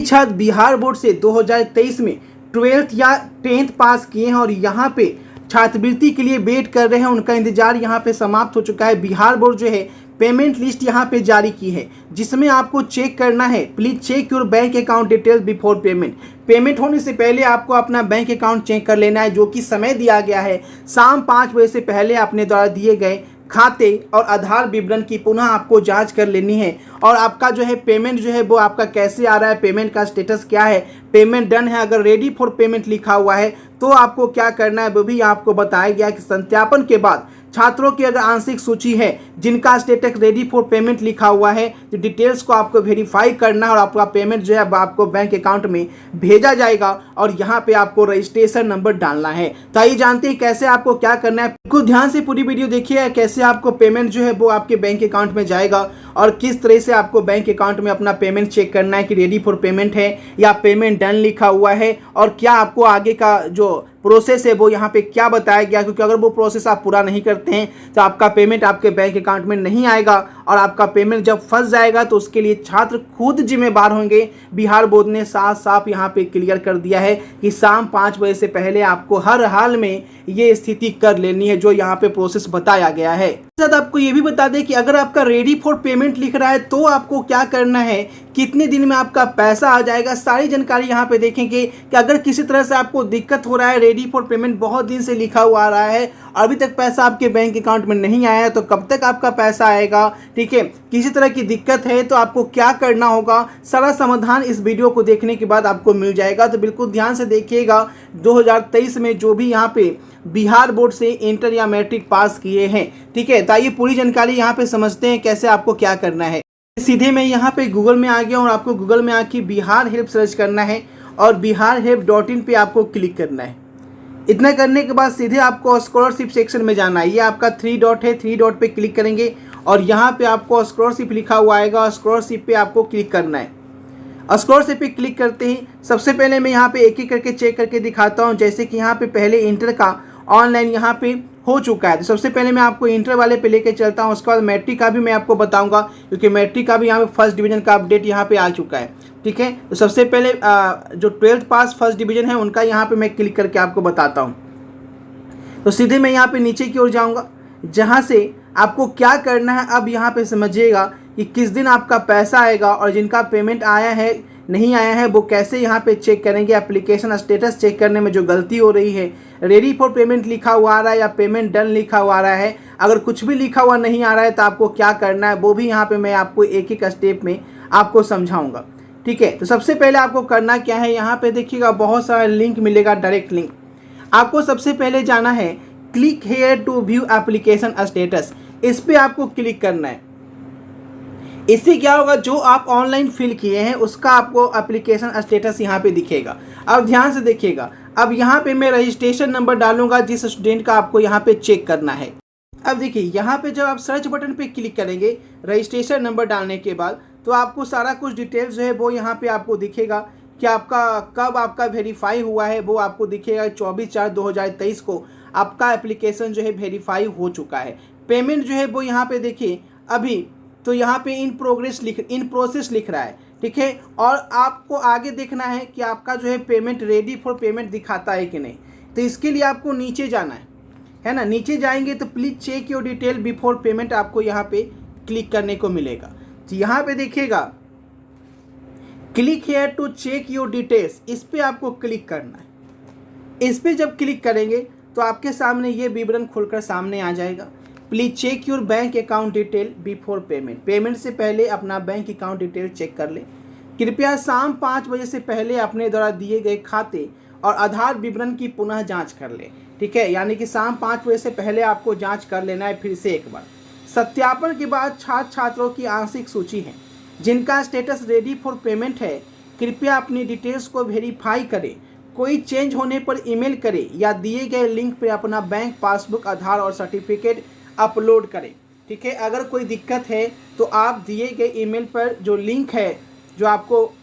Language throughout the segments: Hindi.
छात्र बिहार बोर्ड से 2023 में 12th या 10th पास किए हैं और यहाँ पे छात्रवृत्ति के लिए वेट कर रहे हैं, उनका इंतजार यहाँ पे समाप्त हो चुका है। बिहार बोर्ड जो है पेमेंट लिस्ट यहाँ पे जारी की है, जिसमें आपको चेक करना है, please check your bank account details before payment. Payment होने से पहले आपको अपना बैंक अकाउंट चेक कर लेना है, जो कि समय दिया गया है शाम 5 बजे से पहले अपने द्वारा दिए गए खाते और आधार विवरण की पुनः आपको जांच कर लेनी है। और आपका जो है पेमेंट जो है वो आपका कैसे आ रहा है, पेमेंट का स्टेटस क्या है, पेमेंट डन है, अगर रेडी फॉर पेमेंट लिखा हुआ है तो आपको क्या करना है वो भी आपको बताया गया कि सत्यापन के बाद छात्रों की अगर आंशिक सूची है जिनका स्टेटस रेडी फॉर पेमेंट लिखा हुआ है, तो डिटेल्स को आपको वेरीफाई करना है और आपका पेमेंट जो है आपको बैंक अकाउंट में भेजा जाएगा और यहाँ पे आपको रजिस्ट्रेशन नंबर डालना है। तो आइए जानते हैं कैसे आपको क्या करना है। कुछ ध्यान से पूरी वीडियो देखिए, कैसे आपको पेमेंट जो है वो आपके बैंक अकाउंट में जाएगा और किस तरह से आपको बैंक अकाउंट में अपना पेमेंट चेक करना है कि रेडी फॉर पेमेंट है या पेमेंट डन लिखा हुआ है, और क्या आपको आगे का जो प्रोसेस है वो यहाँ पे क्या बताया गया, क्योंकि अगर वो प्रोसेस आप पूरा नहीं करते हैं तो आपका पेमेंट आपके बैंक अकाउंट में नहीं आएगा और आपका पेमेंट जब फंस जाएगा तो उसके लिए छात्र खुद जिम्मेदार होंगे। बिहार बोर्ड ने साफ साफ यहाँ पे क्लियर कर दिया है कि शाम 5 बजे से पहले आपको हर हाल में ये स्थिति कर लेनी है जो यहाँ पे प्रोसेस बताया गया है। साथ आपको ये भी बता दें कि अगर आपका रेडी फॉर पेमेंट लिख रहा है तो आपको क्या करना है, कितने दिन में आपका पैसा आ जाएगा, सारी जानकारी यहाँ पे देखेंगे। कि अगर किसी तरह से आपको दिक्कत हो रहा है, रेडी फॉर पेमेंट बहुत दिन से लिखा हुआ आ रहा है और अभी तक पैसा आपके बैंक अकाउंट में नहीं आया है, तो कब तक आपका पैसा आएगा, ठीक है, किसी तरह की दिक्कत है तो आपको क्या करना होगा, सारा समाधान इस वीडियो को देखने के बाद आपको मिल जाएगा। तो बिल्कुल ध्यान से देखिएगा। 2023 में जो भी यहाँ पे बिहार बोर्ड से इंटर या मैट्रिक पास किए हैं, ठीक है, तो आइए पूरी जानकारी यहाँ पे समझते हैं कैसे आपको क्या करना है। सीधे मैं यहाँ पे गूगल में आ गया और आपको गूगल में आके बिहार हेल्प सर्च करना है और biharhelp.in पे आपको क्लिक करना है। इतना करने के बाद सीधे आपको स्कॉलरशिप सेक्शन में जाना है। ये आपका 3 डॉट है, 3 डॉट पे क्लिक करेंगे और यहाँ पे आपको स्कॉलरशिप लिखा हुआ आएगा, स्कॉलरशिप पे आपको क्लिक करना है। स्कॉलरशिप पे क्लिक करते ही सबसे पहले मैं यहाँ पे एक एक करके चेक करके दिखाता हूँ। जैसे कि यहाँ पे पहले इंटर का ऑनलाइन यहाँ पे हो चुका है, तो सबसे पहले मैं आपको इंटर वाले पे लेके चलता हूँ। उसके बाद मैट्रिक का भी मैं आपको बताऊंगा, क्योंकि मैट्रिक का भी यहाँ पे फर्स्ट डिवीजन का अपडेट यहाँ पे आ चुका है, ठीक है। तो सबसे पहले जो 12th पास फर्स्ट डिवीजन है उनका यहाँ पे मैं क्लिक करके आपको बताता हूँ। तो सीधे मैं यहाँ पे नीचे की ओर जाऊँगा, जहाँ से आपको क्या करना है अब यहाँ पे समझिएगा कि किस दिन आपका पैसा आएगा और जिनका पेमेंट आया है नहीं आया है वो कैसे यहाँ पे चेक करेंगे। एप्लीकेशन स्टेटस चेक करने में जो गलती हो रही है, रेडी फॉर पेमेंट लिखा हुआ आ रहा है या पेमेंट डन लिखा हुआ आ रहा है, अगर कुछ भी लिखा हुआ नहीं आ रहा है तो आपको क्या करना है वो भी यहाँ पे मैं आपको एक एक स्टेप में आपको समझाऊंगा, ठीक है। तो सबसे पहले आपको करना क्या है, यहाँ पे देखिएगा बहुत सारा लिंक मिलेगा, डायरेक्ट लिंक। आपको सबसे पहले जाना है click here to view application status, इस पर आपको क्लिक करना है। इससे क्या होगा, जो आप ऑनलाइन फिल किए हैं उसका आपको एप्लीकेशन स्टेटस यहाँ पे दिखेगा। अब ध्यान से देखिएगा, अब यहाँ पे मैं रजिस्ट्रेशन नंबर डालूंगा जिस स्टूडेंट का आपको यहाँ पे चेक करना है। अब देखिए यहाँ पे जब आप सर्च बटन पे क्लिक करेंगे रजिस्ट्रेशन नंबर डालने के बाद, तो आपको सारा कुछ डिटेल्स जो है वो यहाँ पे आपको दिखेगा कि आपका कब आपका वेरीफाई हुआ है, वो आपको दिखेगा 24/4/2023 को आपका एप्लीकेशन जो है वेरीफाई हो चुका है। पेमेंट जो है वो यहाँ पे देखिए अभी तो यहाँ पे इन प्रोसेस लिख रहा है, ठीक है। और आपको आगे देखना है कि आपका जो है पेमेंट रेडी फॉर पेमेंट दिखाता है कि नहीं। तो इसके लिए आपको नीचे जाना है ना। नीचे जाएंगे तो please check your detail before payment आपको यहाँ पे क्लिक करने को मिलेगा। तो यहाँ पे देखिएगा click here to check your details, इस पर आपको क्लिक करना है। इस पर जब क्लिक करेंगे तो आपके सामने ये विवरण खुलकर सामने आ जाएगा। Please check your bank account detail before payment, payment से पहले अपना बैंक अकाउंट डिटेल चेक कर लें। कृपया शाम 5 बजे से पहले अपने द्वारा दिए गए खाते और आधार विवरण की पुनः जांच कर लें, ठीक है। यानी कि शाम 5 बजे से पहले आपको जांच कर लेना है फिर से एक बार। सत्यापन के बाद छात्र छात्रों की आंशिक सूची है जिनका स्टेटस रेडी फॉर पेमेंट है, कृपया अपनी डिटेल्स को वेरीफाई करें। कोई चेंज होने पर ईमेल करें या दिए गए लिंक पर अपना बैंक पासबुक, आधार और सर्टिफिकेट अपलोड करें, ठीक है। अगर कोई दिक्कत है तो आप दिए गए ईमेल पर जो लिंक है, जो आपको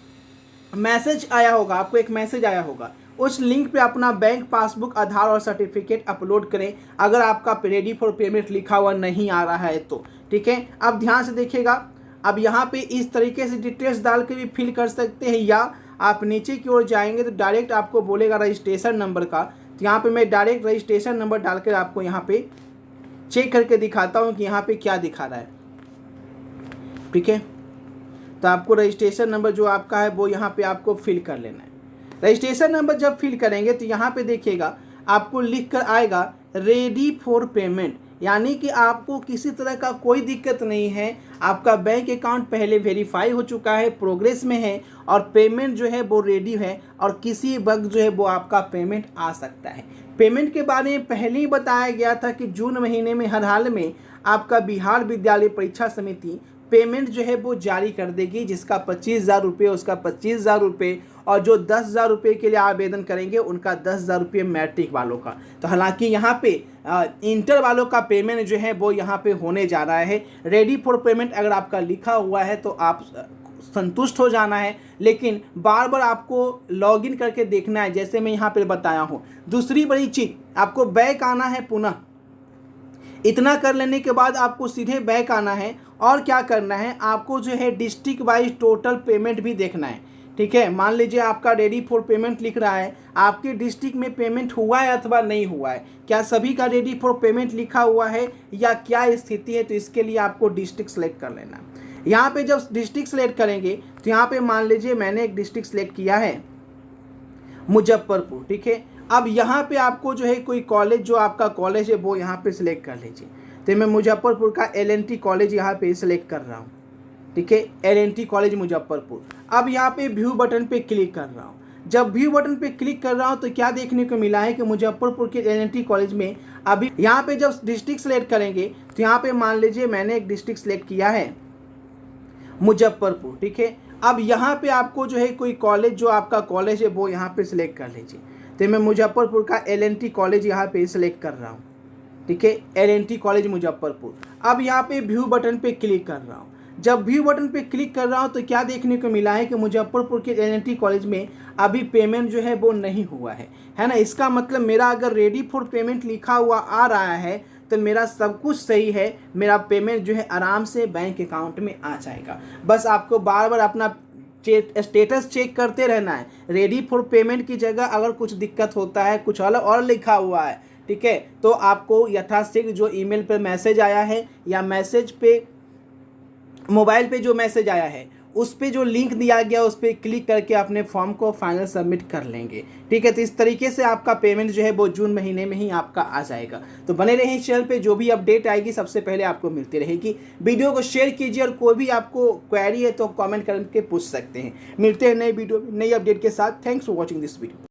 मैसेज आया होगा, आपको एक मैसेज आया होगा, उस लिंक पे अपना बैंक पासबुक, आधार और सर्टिफिकेट अपलोड करें अगर आपका रेडी फॉर पेमेंट लिखा हुआ नहीं आ रहा है तो, ठीक है। अब ध्यान से देखिएगा, अब यहाँ पे इस तरीके से डिटेल्स डाल के भी फिल कर सकते हैं या आप नीचे की ओर जाएंगे तो डायरेक्ट आपको बोलेगा रजिस्ट्रेशन नंबर का। तो यहाँ पे मैं डायरेक्ट रजिस्ट्रेशन नंबर डालकर आपको यहाँ पे चेक करके दिखाता हूँ कि यहाँ पे क्या दिखा रहा है। ठीक है, तो आपको रजिस्ट्रेशन नंबर जो आपका है वो यहाँ पे आपको फिल कर लेना है। रजिस्ट्रेशन नंबर जब फिल करेंगे तो यहाँ पे देखिएगा आपको लिख कर आएगा रेडी फॉर पेमेंट, यानी कि आपको किसी तरह का कोई दिक्कत नहीं है। आपका बैंक अकाउंट पहले वेरीफाई हो चुका है, प्रोग्रेस में है और पेमेंट जो है वो रेडी है और किसी वक्त जो है वो आपका पेमेंट आ सकता है। पेमेंट के बारे में पहले ही बताया गया था कि जून महीने में हर हाल में आपका बिहार विद्यालय परीक्षा समिति पेमेंट जो है वो जारी कर देगी, जिसका 25,000 रुपये उसका 25,000 रुपये और जो 10,000 रुपये के लिए आवेदन करेंगे उनका 10,000 रुपये मैट्रिक वालों का। तो हालांकि यहाँ पे इंटर वालों का पेमेंट जो है वो यहाँ पे होने जा रहा है। रेडी फॉर पेमेंट अगर आपका लिखा हुआ है तो आप संतुष्ट हो जाना है, लेकिन बार बार आपको लॉगिन करके देखना है, जैसे मैं यहाँ पे बताया हूँ। दूसरी बड़ी चीज़, आपको बैक आना है पुनः। इतना कर लेने के बाद आपको सीधे बैक आना है और क्या करना है, आपको जो है डिस्ट्रिक्ट वाइज टोटल पेमेंट भी देखना है। ठीक है, मान लीजिए आपका रेडी फॉर पेमेंट लिख रहा है, आपके डिस्ट्रिक्ट में पेमेंट हुआ है अथवा नहीं हुआ है, क्या सभी का रेडी फॉर पेमेंट लिखा हुआ है या क्या स्थिति है। तो इसके लिए आपको डिस्ट्रिक्ट सेलेक्ट कर लेना। यहाँ पे जब डिस्ट्रिक्ट सेलेक्ट करेंगे तो यहाँ पे मान लीजिए मैंने एक डिस्ट्रिक्ट सेलेक्ट किया है मुजफ्फरपुर। ठीक है, अब यहाँ पे आपको जो है कोई कॉलेज जो आपका कॉलेज है वो यहाँ पे सिलेक्ट कर लीजिए। तो मैं मुजफ्फरपुर का LNT कॉलेज यहाँ पे सिलेक्ट कर रहा हूँ। ठीक है, LNT कॉलेज मुजफ्फरपुर। अब यहाँ पे व्यू बटन पे क्लिक कर रहा हूँ। जब व्यू बटन पे क्लिक कर रहा हूँ तो क्या देखने को मिला है कि मुजफ्फरपुर के LNT कॉलेज में अभी यहाँ पे जब डिस्ट्रिक्ट सेलेक्ट करेंगे तो यहाँ पे मान लीजिए मैंने एक डिस्ट्रिक्ट सेलेक्ट किया है मुजफ्फरपुर। ठीक है, अब यहाँ पे आपको जो है कोई कॉलेज जो आपका कॉलेज है वो यहाँ पे सिलेक्ट कर लीजिए। तो मैं मुजफ्फरपुर का LNT कॉलेज यहाँ पे सिलेक्ट कर रहा हूँ। ठीक है, LNT कॉलेज मुजफ्फरपुर। अब यहाँ पे व्यू बटन पे क्लिक कर रहा हूँ। जब व्यू बटन पे क्लिक कर रहा हूँ तो क्या देखने को मिला है कि मुजफ्फरपुर के LNT कॉलेज में अभी पेमेंट जो है वो नहीं हुआ है ना। इसका मतलब मेरा अगर रेडी फॉर पेमेंट लिखा हुआ आ रहा है तो मेरा सब कुछ सही है, मेरा पेमेंट जो है आराम से बैंक अकाउंट में आ जाएगा। बस आपको बार बार अपना स्टेटस चेक करते रहना है। रेडी फॉर पेमेंट की जगह अगर कुछ दिक्कत होता है, कुछ अलग और लिखा हुआ है, ठीक है, तो आपको यथाशीघ्र जो ईमेल पर मैसेज आया है या मैसेज पे मोबाइल पे जो मैसेज आया है उस पे जो लिंक दिया गया उस पर क्लिक करके अपने फॉर्म को फाइनल सबमिट कर लेंगे। ठीक है, तो इस तरीके से आपका पेमेंट जो है वो जून महीने में ही आपका आ जाएगा। तो बने रहें इस चैनल पे, जो भी अपडेट आएगी सबसे पहले आपको मिलती रहेगी। वीडियो को शेयर कीजिए और कोई भी आपको क्वेरी है तो कमेंट करके पूछ सकते हैं। मिलते हैं नई वीडियो नई अपडेट के साथ। Thanks for watching this video.